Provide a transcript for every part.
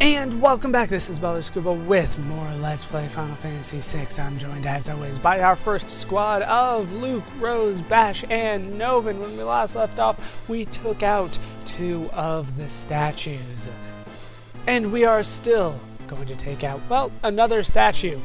And welcome back, this is Scuba with more Let's Play Final Fantasy VI. I'm joined as always by our first squad of Luke, Rose, Bash, and Novin. When we last left off, we took out 2 of the statues. And we are still going to take out, well, another statue,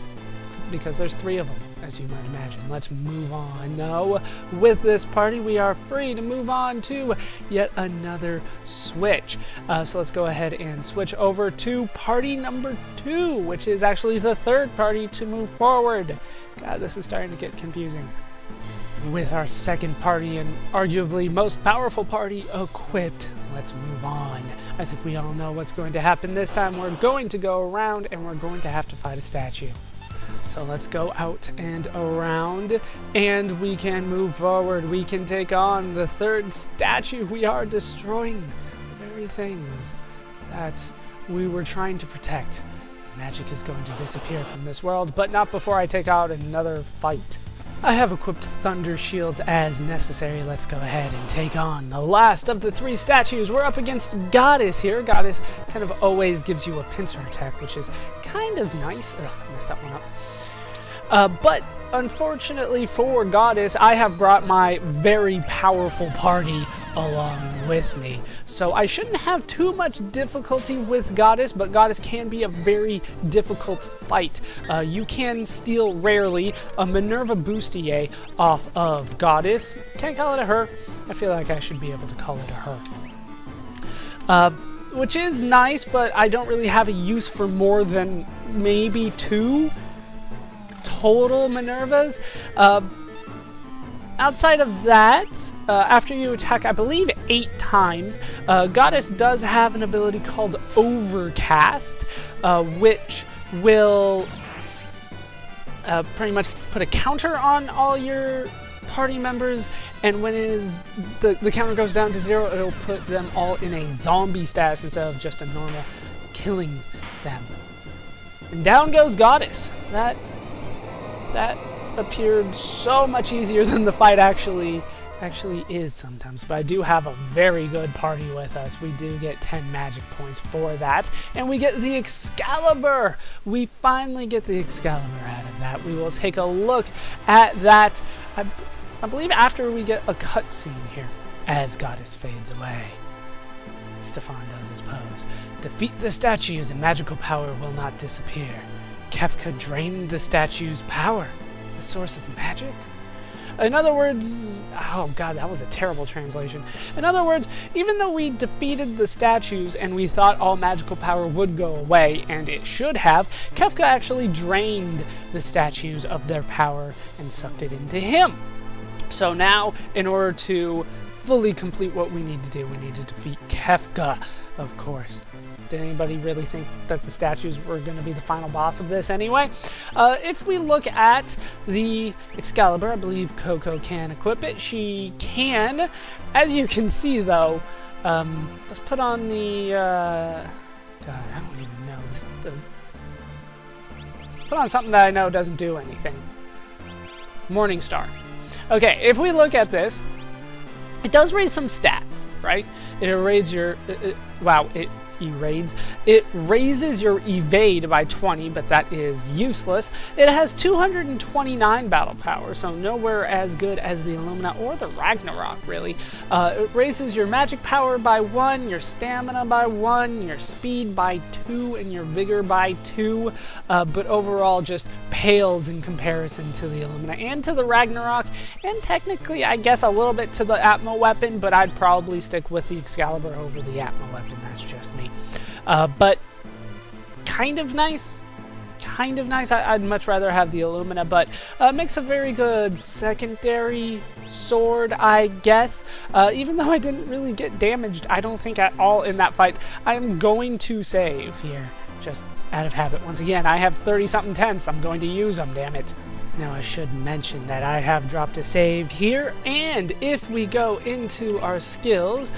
because there's 3 of them, as you might imagine. Let's move on, though. With this party, we are free to move on to yet another switch. So let's go ahead and switch over to party number 2, which is actually the 3rd party to move forward. God, this is starting to get confusing. With our 2nd party and arguably most powerful party equipped, let's move on. I think we all know what's going to happen this time. We're going to go around and we're going to have to fight a statue. So let's go out and around, and we can move forward. We can take on the 3rd statue. We are destroying the very things that we were trying to protect. Magic is going to disappear from this world, but not before I take out another fight. I have equipped Thunder Shields as necessary. Let's go ahead and take on the last of the 3 statues. We're up against Goddess here. Goddess kind of always gives you a pincer attack, which is kind of nice. Ugh, I messed that one up. But unfortunately for Goddess, I have brought my very powerful party along with me. So I shouldn't have too much difficulty with Goddess, but Goddess can be a very difficult fight. You can steal rarely a Minerva Bustier off of Goddess. Can't call it a her. I feel like I should be able to call it a her. Which is nice, but I don't really have a use for more than maybe 2 total Minervas. Outside of that, after you attack, I believe 8 times, Goddess does have an ability called Overcast, which will pretty much put a counter on all your party members, and when it is the counter goes down to 0, it'll put them all in a zombie status instead of just a normal killing them. And down goes Goddess. That appeared so much easier than the fight actually is sometimes. But I do have a very good party with us. We do get 10 magic points for that. And we get the Excalibur! We finally get the Excalibur out of that. We will take a look at that, I believe, after we get a cutscene here, as Goddess fades away. Stefan does his pose. Defeat the statues and magical power will not disappear. Kefka drained the statue's power. The source of magic? In other words, oh god, that was a terrible translation. In other words, even though we defeated the statues and we thought all magical power would go away, and it should have, Kefka actually drained the statues of their power and sucked it into him. So now, in order to fully complete what we need to do, we need to defeat Kefka, of course. Did anybody really think that the statues were going to be the final boss of this anyway? If we look at the Excalibur, I believe Coco can equip it. She can. As you can see, though, let's put on the... God, I don't even know. Let's put on something that I know doesn't do anything. Morningstar. Okay, if we look at this, it does raise some stats, right? It raises your... It raises your evade by 20, but that is useless. It has 229 battle power, so nowhere as good as the Illumina or the Ragnarok, really. It raises your magic power by 1, your stamina by 1, your speed by 2, and your vigor by 2, but overall just pales in comparison to the Illumina and to the Ragnarok, and technically, I guess, a little bit to the Atma weapon, but I'd probably stick with the Excalibur over the Atma weapon. That's just me. But kind of nice. I'd much rather have the Illumina, but makes a very good secondary sword, I guess. Even though I didn't really get damaged, I don't think at all in that fight. I am going to save here, just out of habit. Once again, I have 30-something tenths. I'm going to use them, damn it. Now I should mention that I have dropped a save here, and if we go into our skills,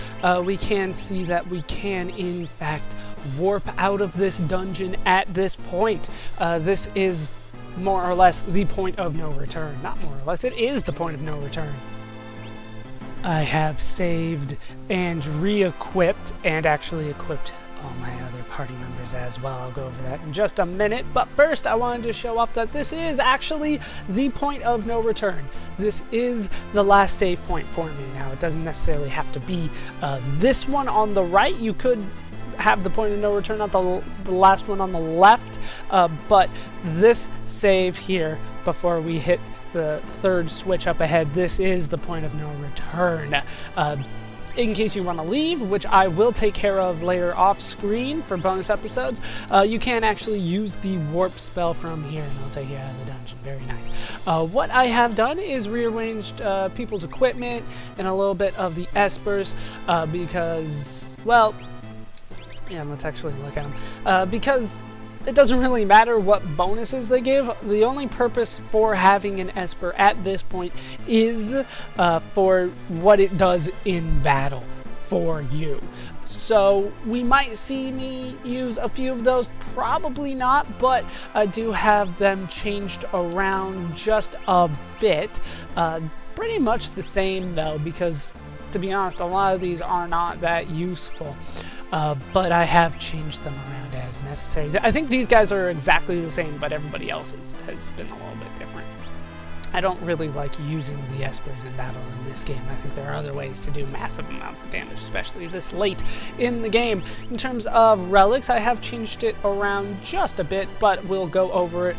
we can see that we can in fact warp out of this dungeon at this point. This is more or less the point of no return. Not more or less, it is the point of no return. I have saved and re-equipped and actually equipped all my other party members as well. I'll go over that in just a minute, but first I wanted to show off that this is actually the point of no return. This is the last save point for me. Now, it doesn't necessarily have to be this one on the right. You could have the point of no return at the last one on the left, but this save here before we hit the third switch up ahead, this is the point of no return. In case you want to leave, which I will take care of later off screen for bonus episodes, you can actually use the warp spell from here and it'll take you out of the dungeon. Very nice. What I have done is rearranged people's equipment and a little bit of the espers because, well, yeah, let's actually look at them. Because it doesn't really matter what bonuses they give. The only purpose for having an Esper at this point is for what it does in battle for you. So we might see me use a few of those, probably not, but I do have them changed around just a bit. Pretty much the same though, because to be honest, a lot of these are not that useful. But I have changed them around as necessary. I think these guys are exactly the same, but everybody else has been a little bit different. I don't really like using the Espers in battle in this game. I think there are other ways to do massive amounts of damage, especially this late in the game. In terms of relics, I have changed it around just a bit, but we'll go over it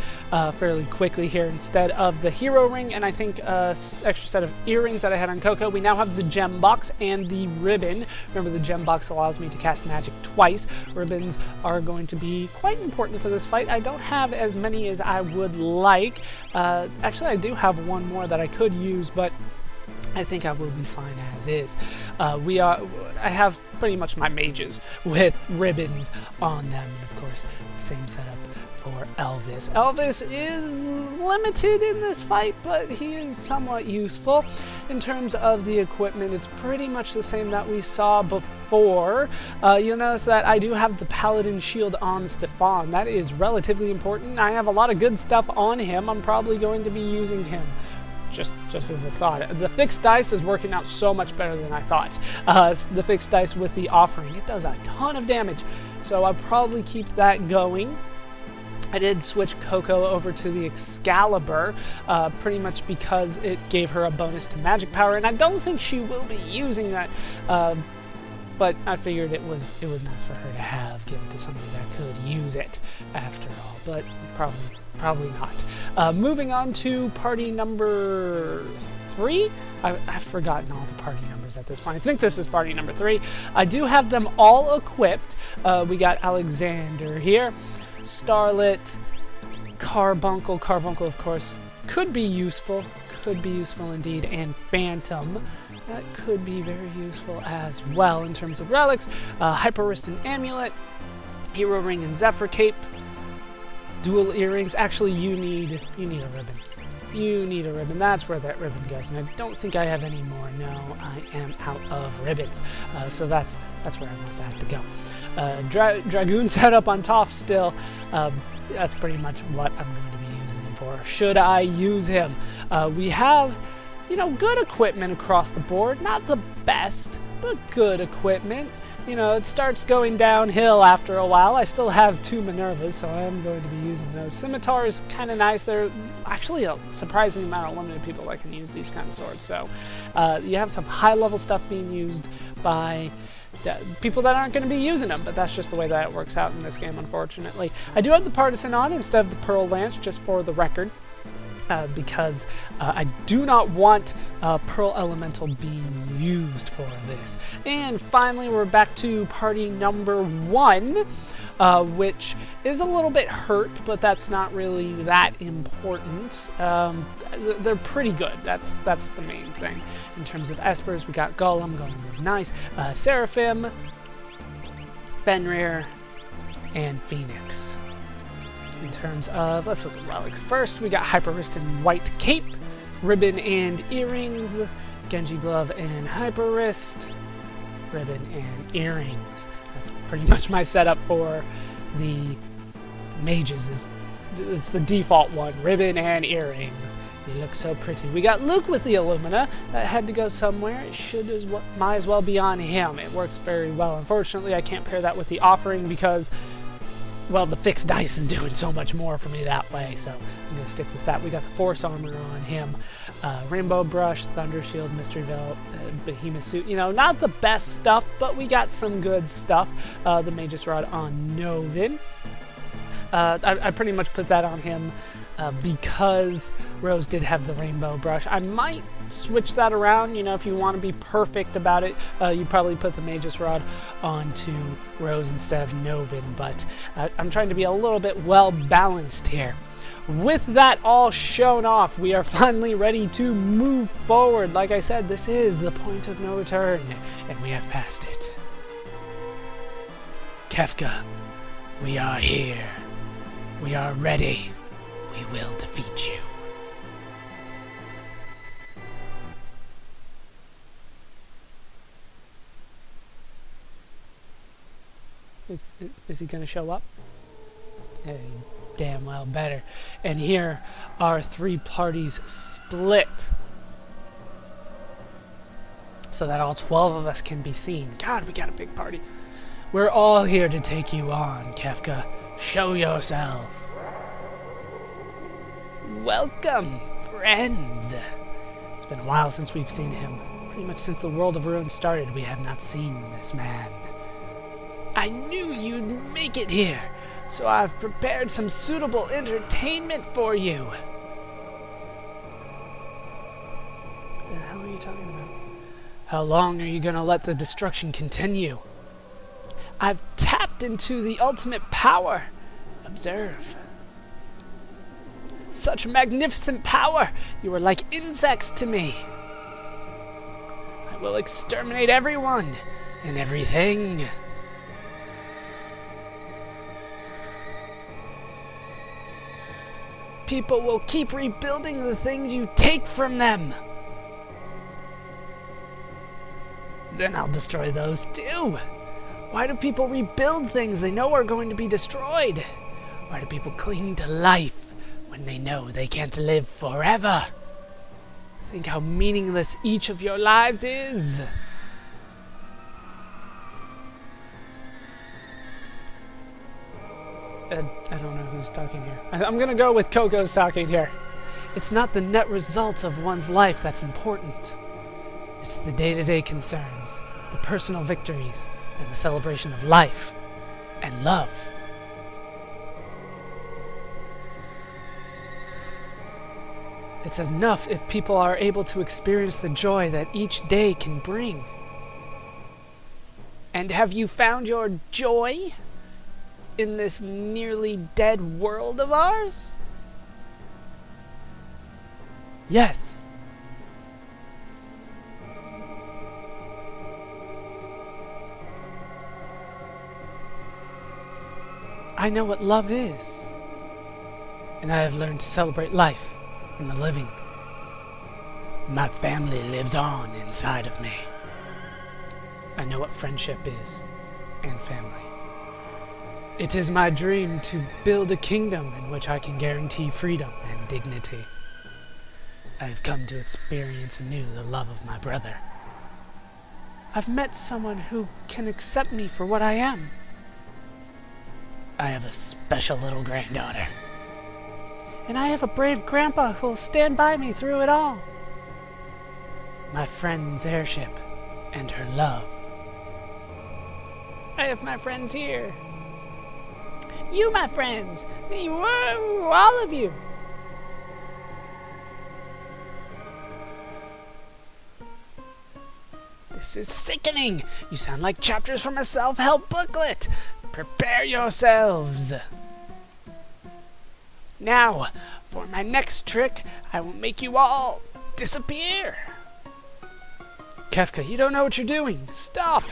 fairly quickly here. Instead of the hero ring and I think extra set of earrings that I had on Coco, we now have the gem box and the ribbon. Remember, the gem box allows me to cast magic twice. Ribbons are going to be quite important for this fight. I don't have as many as I would like. Actually, I do have one more that I could use, but I think I will be fine as is. I have pretty much my mages with ribbons on them, and of course the same setup for Elvis. Elvis is limited in this fight, but he is somewhat useful. In terms of the equipment, it's pretty much the same that we saw before. You'll notice that I do have the Paladin Shield on Stefan. That is relatively important. I have a lot of good stuff on him. I'm probably going to be using him. Just as a thought. The fixed dice is working out so much better than I thought. The fixed dice with the offering, it does a ton of damage, so I'll probably keep that going. I did switch Coco over to the Excalibur, pretty much because it gave her a bonus to magic power, and I don't think she will be using that, but I figured it was nice for her to have, give it to somebody that could use it after all, but probably not. Moving on to party number 3. I've forgotten all the party numbers at this point. I think this is party number 3. I do have them all equipped. We got Alexander here, Starlet, Carbuncle. Carbuncle, of course, could be useful indeed, and Phantom. That could be very useful as well in terms of relics. Hyperwrist and Amulet, Hero Ring and Zephyr Cape, dual earrings. Actually, you need a ribbon. You need a ribbon. That's where that ribbon goes, and I don't think I have any more. No, I am out of ribbons. So that's where I want that to go. Dragoon setup on Toph still. That's pretty much what I'm going to be using him for. Should I use him? We have, good equipment across the board. Not the best, but good equipment. It starts going downhill after a while. I still have 2 Minervas, so I am going to be using those. Scimitar is kind of nice. There are actually a surprising amount of limited people that can use these kind of swords. So you have some high-level stuff being used by people that aren't going to be using them, but that's just the way that it works out in this game, unfortunately. I do have the Partisan on instead of the Pearl Lance, just for the record. Because I do not want Pearl Elemental being used for this. And finally, we're back to party number 1, which is a little bit hurt, but that's not really that important. They're pretty good. That's the main thing. In terms of Espers, we got Golem. Golem is nice. Seraphim, Fenrir, and Phoenix. In terms of, let's look at relics first. We got Hyperwrist and White Cape, Ribbon and Earrings, Genji Glove and Hyperwrist, Ribbon and Earrings. That's pretty much my setup for the mages, is it's the default one, ribbon and earrings. He looks so pretty. We got Luke with the Illumina. That had to go somewhere. It might as well be on him. It works very well. Unfortunately, I can't pair that with the offering because, well, the fixed dice is doing so much more for me that way, so I'm going to stick with that. We got the Force Armor on him, Rainbow Brush, Thunder Shield, Mystery Veil, Behemoth Suit. You know, not the best stuff, but we got some good stuff. The Magus Rod on Novin. I pretty much put that on him because Rose did have the Rainbow Brush. I might switch that around. You know, if you want to be perfect about it, you probably put the Magus Rod onto Rose instead of Novin, but I'm trying to be a little bit well balanced here. With that all shown off, we are finally ready to move forward. Like I said, this is the point of no return, and we have passed it. Kefka, we are here. We are ready. We will defeat you. Is he going to show up? Damn well better. And here are 3 parties split, so that all 12 of us can be seen. God, we got a big party. We're all here to take you on, Kefka. Show yourself. Welcome, friends. It's been a while since we've seen him. Pretty much since the World of Ruin started, we have not seen this man. I knew you'd make it here, so I've prepared some suitable entertainment for you. What the hell are you talking about? How long are you going to let the destruction continue? I've tapped into the ultimate power. Observe. Such magnificent power! You are like insects to me. I will exterminate everyone and everything. People will keep rebuilding the things you take from them. Then I'll destroy those too. Why do people rebuild things they know are going to be destroyed? Why do people cling to life when they know they can't live forever? Think how meaningless each of your lives is. I don't know who's talking here. I'm going to go with Coco's talking here. It's not the net result of one's life that's important. It's the day-to-day concerns, the personal victories, and the celebration of life and love. It's enough if people are able to experience the joy that each day can bring. And have you found your joy in this nearly dead world of ours? Yes. I know what love is, and I have learned to celebrate life and the living. My family lives on inside of me. I know what friendship is, and family. It is my dream to build a kingdom in which I can guarantee freedom and dignity. I have come to experience anew the love of my brother. I've met someone who can accept me for what I am. I have a special little granddaughter. And I have a brave grandpa who will stand by me through it all. My friend's airship and her love. I have my friends here. You, my friends. Me, all of you. This is sickening. You sound like chapters from a self-help booklet. Prepare yourselves. Now, for my next trick, I will make you all disappear. Kefka, you don't know what you're doing. Stop.